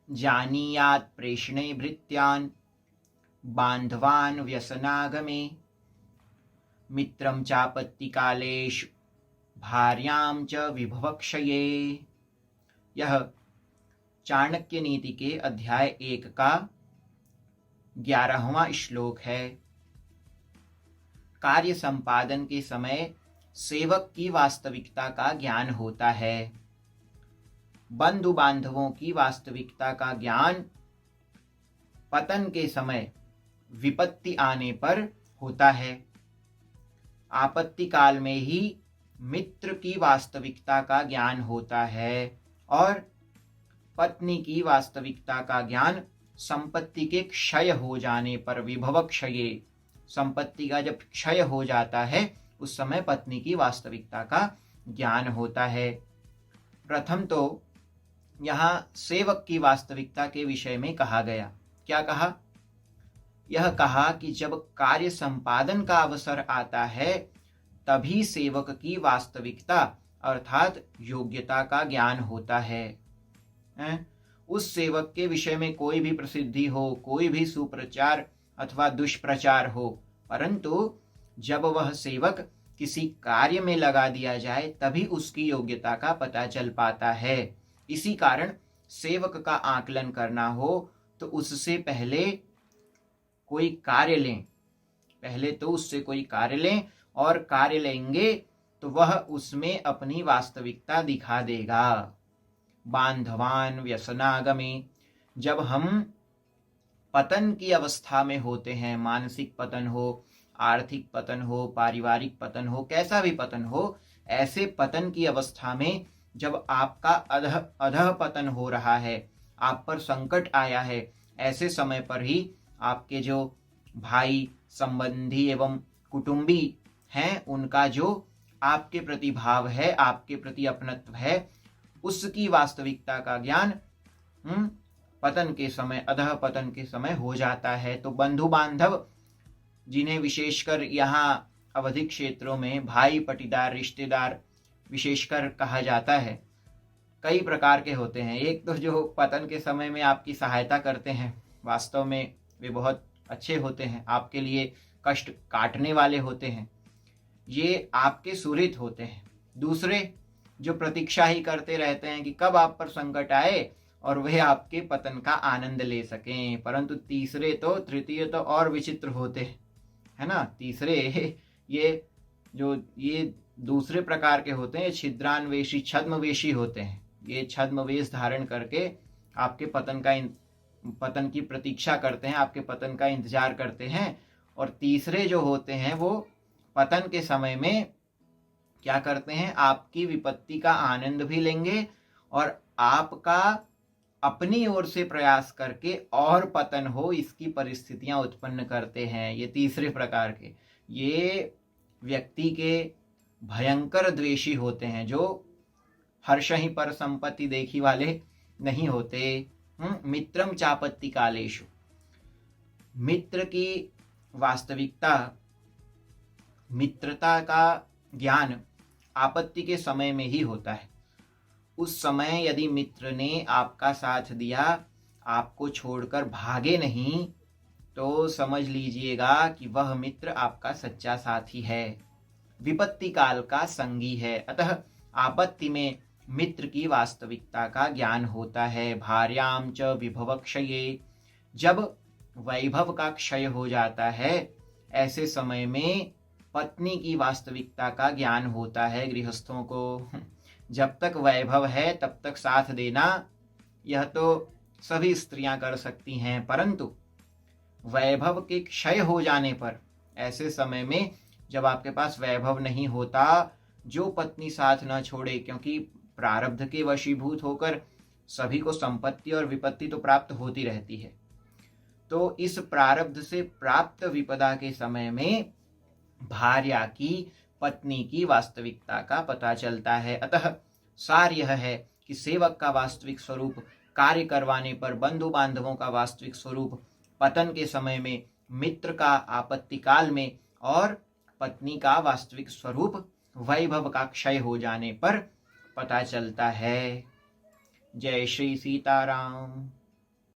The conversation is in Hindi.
जानीयात् प्रेषणे भृत्यान् बान्धवान् व्यसनागमे मित्रं चापत्तिकालेषु भार्यां च विभवक्षये। यह चाणक्य नीति के अध्याय 1 का 11वां श्लोक है। कार्य संपादन के समय सेवक की वास्तविकता का ज्ञान होता है। बंधु बांधवों की वास्तविकता का ज्ञान पतन के समय विपत्ति आने पर होता है। आपत्ति काल में ही मित्र की वास्तविकता का ज्ञान होता है और पत्नी की वास्तविकता का ज्ञान संपत्ति के क्षय हो जाने पर, विभव क्षये, संपत्ति का जब क्षय हो जाता है उस समय पत्नी की वास्तविकता का ज्ञान होता है। प्रथम तो यहाँ सेवक की वास्तविकता के विषय में कहा गया। क्या कहा? यह कहा कि जब कार्य संपादन का अवसर आता है तभी सेवक की वास्तविकता अर्थात योग्यता का ज्ञान होता है। उस सेवक के विषय में कोई भी प्रसिद्धि हो, कोई भी सुप्रचार अथवा दुष्प्रचार हो, परंतु जब वह सेवक किसी कार्य में लगा दिया जाए तभी उसकी योग्यता का पता चल पाता है। इसी कारण सेवक का आकलन करना हो तो उससे पहले कोई कार्य लें, पहले तो उससे कोई कार्य लें और कार्य लेंगे तो वह उसमें अपनी वास्तविकता दिखा देगा। बांधवान व्यसनागमे, जब हम पतन की अवस्था में होते हैं, मानसिक पतन हो, आर्थिक पतन हो, पारिवारिक पतन हो, कैसा भी पतन हो, ऐसे पतन की अवस्था में जब आपका अधः पतन हो रहा है, आप पर संकट आया है, ऐसे समय पर ही आपके जो भाई, संबंधी एवं कुटुंबी हैं उनका जो आपके प्रति भाव है, आपके प्रति अपनत्व है, उसकी वास्तविकता का ज्ञान पतन के समय, अधः पतन के समय हो जाता है। तो बंधु बांधव, जिन्हें विशेषकर यहाँ अवधि क्षेत्रों में भाई, पटीदार, रिश्तेदार विशेषकर कहा जाता है, कई प्रकार के होते हैं। एक तो जो पतन के समय में आपकी सहायता करते हैं, वास्तव में वे बहुत अच्छे होते हैं, आपके लिए कष्ट काटने वाले होते हैं, ये आपके सुहृद होते हैं। दूसरे जो प्रतीक्षा ही करते रहते हैं कि कब आप पर संकट आए और वह आपके पतन का आनंद ले सकें। परंतु तीसरे तो, तृतीय तो और विचित्र होते हैं, है ना। तीसरे ये दूसरे प्रकार के होते हैं, छिद्रान्वेषी, छद्मवेशी होते हैं। ये छद्मवेश धारण करके आपके पतन की प्रतीक्षा करते हैं, आपके पतन का इंतजार करते हैं। और तीसरे जो होते हैं वो पतन के समय में क्या करते हैं, आपकी विपत्ति का आनंद भी लेंगे और आपका अपनी ओर से प्रयास करके और पतन हो इसकी परिस्थितियां उत्पन्न करते हैं। ये तीसरे प्रकार के, ये व्यक्ति के भयंकर द्वेषी होते हैं, जो हर्ष ही पर संपत्ति देखी वाले नहीं होते। मित्रम चापत्ति कालेषु, मित्र की वास्तविकता, मित्रता का ज्ञान आपत्ति के समय में ही होता है। उस समय यदि मित्र ने आपका साथ दिया, आपको छोड़कर भागे नहीं, तो समझ लीजिएगा कि वह मित्र आपका सच्चा साथी है, विपत्ति काल का संगी है। अतः आपत्ति में मित्र की वास्तविकता का ज्ञान होता है। भार्याम च विभव क्षये, जब वैभव का क्षय हो जाता है ऐसे समय में पत्नी की वास्तविकता का ज्ञान होता है गृहस्थों को। जब तक वैभव है तब तक साथ देना यह तो सभी स्त्रियां कर सकती हैं, परंतु वैभव के क्षय हो जाने पर, ऐसे समय में जब आपके पास वैभव नहीं होता, जो पत्नी साथ न छोड़े, क्योंकि प्रारब्ध के वशीभूत होकर सभी को संपत्ति और विपत्ति तो प्राप्त होती रहती है, तो इस प्रारब्ध से प्राप्त विपदा के समय में भार्या की, पत्नी की वास्तविकता का पता चलता है। अतः सार यह है कि सेवक का वास्तविक स्वरूप कार्य करवाने पर, बंधु बांधवों का वास्तविक स्वरूप पतन के समय में, मित्र का आपत्ति काल में, और पत्नी का वास्तविक स्वरूप वैभव का क्षय हो जाने पर पता चलता है। जय श्री सीताराम।